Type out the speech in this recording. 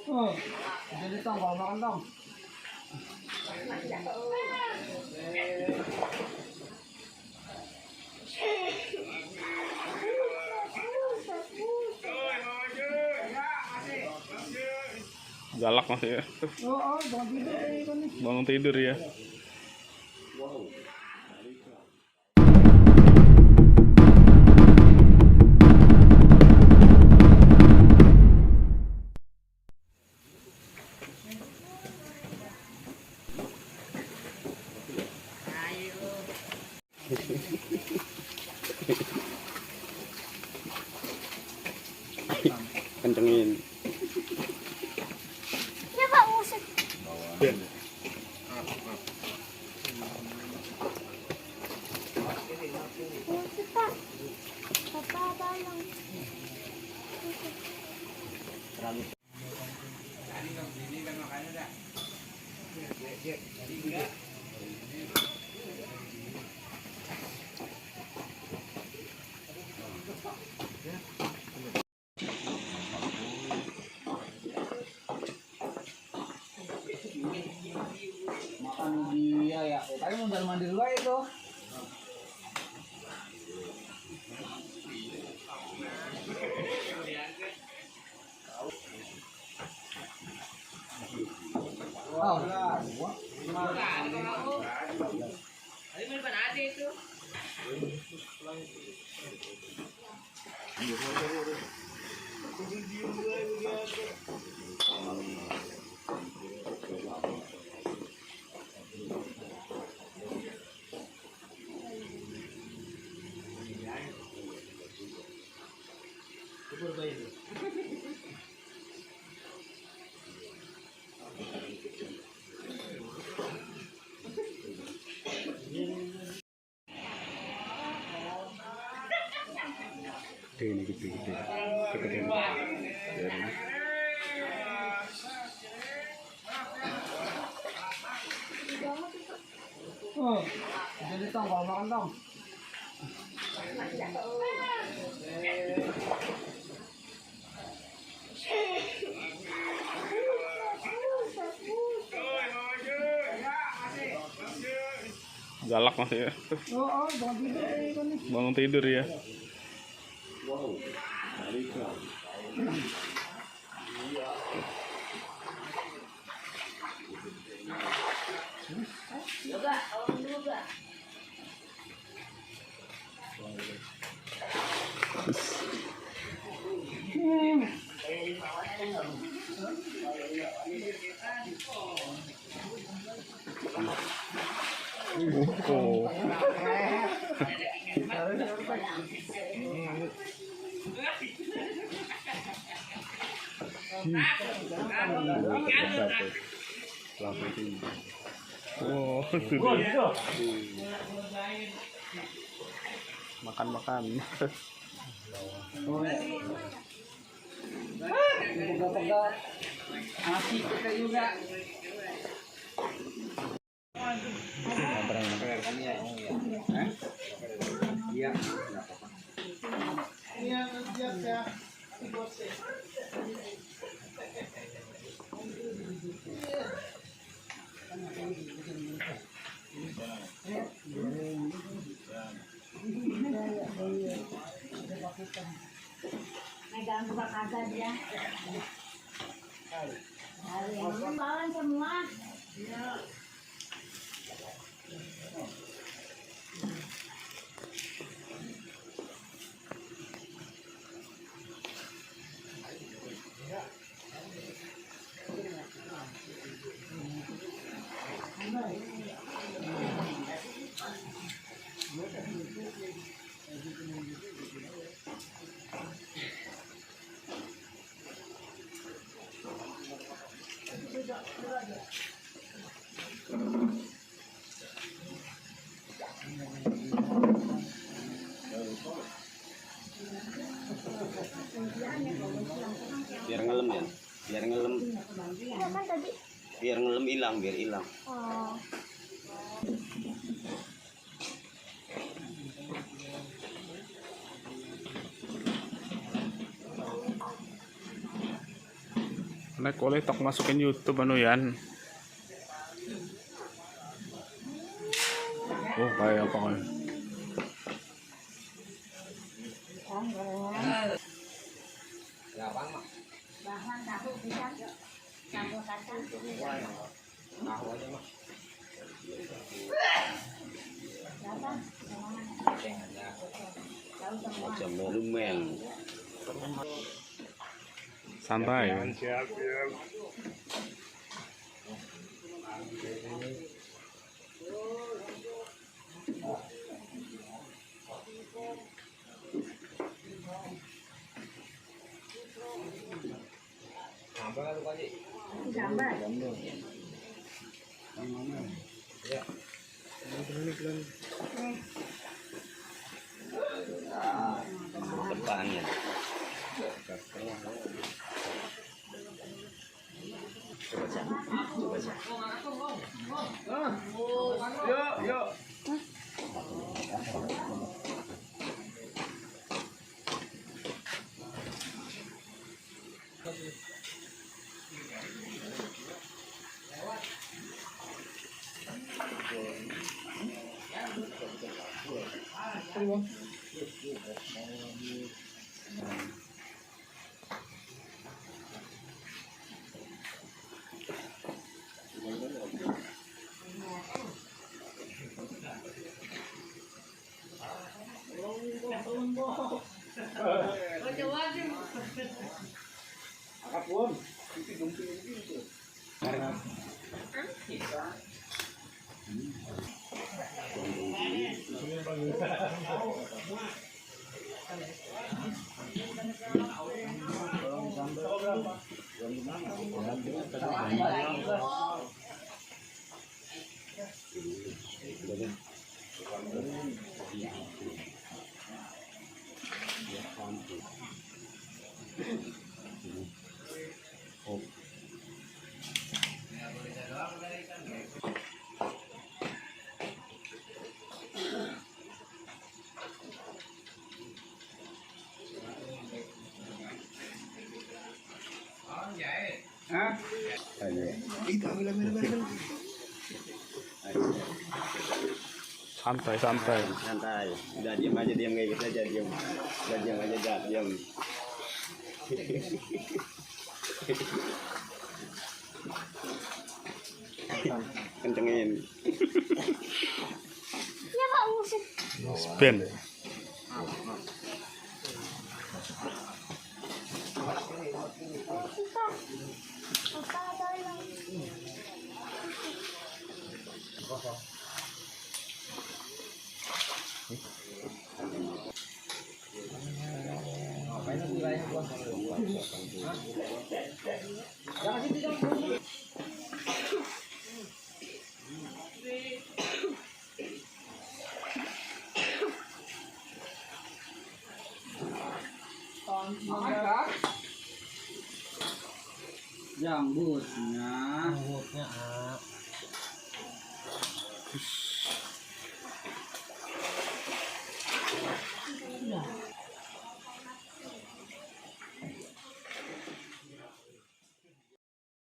Oh, jadi tong kalau makan tong. Galak masih ya. Oh, bangun tidur kan nih. Bangun tidur ya. Kencengin. Ya Pak, musik. Musik Pak. Bapak tolong. Makan dia ya. Tadi mau dalam mandi dulu aja tuh. Wow. Ini gede-gede. Kegedean. Biarin. Oh, jadi tong kalau makan tong. Galak masih ya. Oh, bangun tidur kan nih. Bangun tidur ya. Oh. Langsung tinggi. Oh, makan-makan. Pegang-pegang. Nasi kita juga. Iya. Iya, siap ya. Megang suka kagak dia. Hari yang lawan semua. Biar ngelem ya, biar ngelem, Iya kan tadi. biar ngelem hilang, biar hilang. Oh. Naik ulit tok masukin YouTube ano yan. Oh, kaya pa ko. Bahan tahu bisa. Campur kacang. Berapa? Tahu semua. Macam monumen. Santai. Gambar. Depan ya. Santai, santai. Santai. Udah diam aja, diam kayak gitu aja, diam. Udah diam aja, dah, diam. Kencengin. Ya Pak musik. Spin. Kita. Apa ada yang Jambutnya. Terus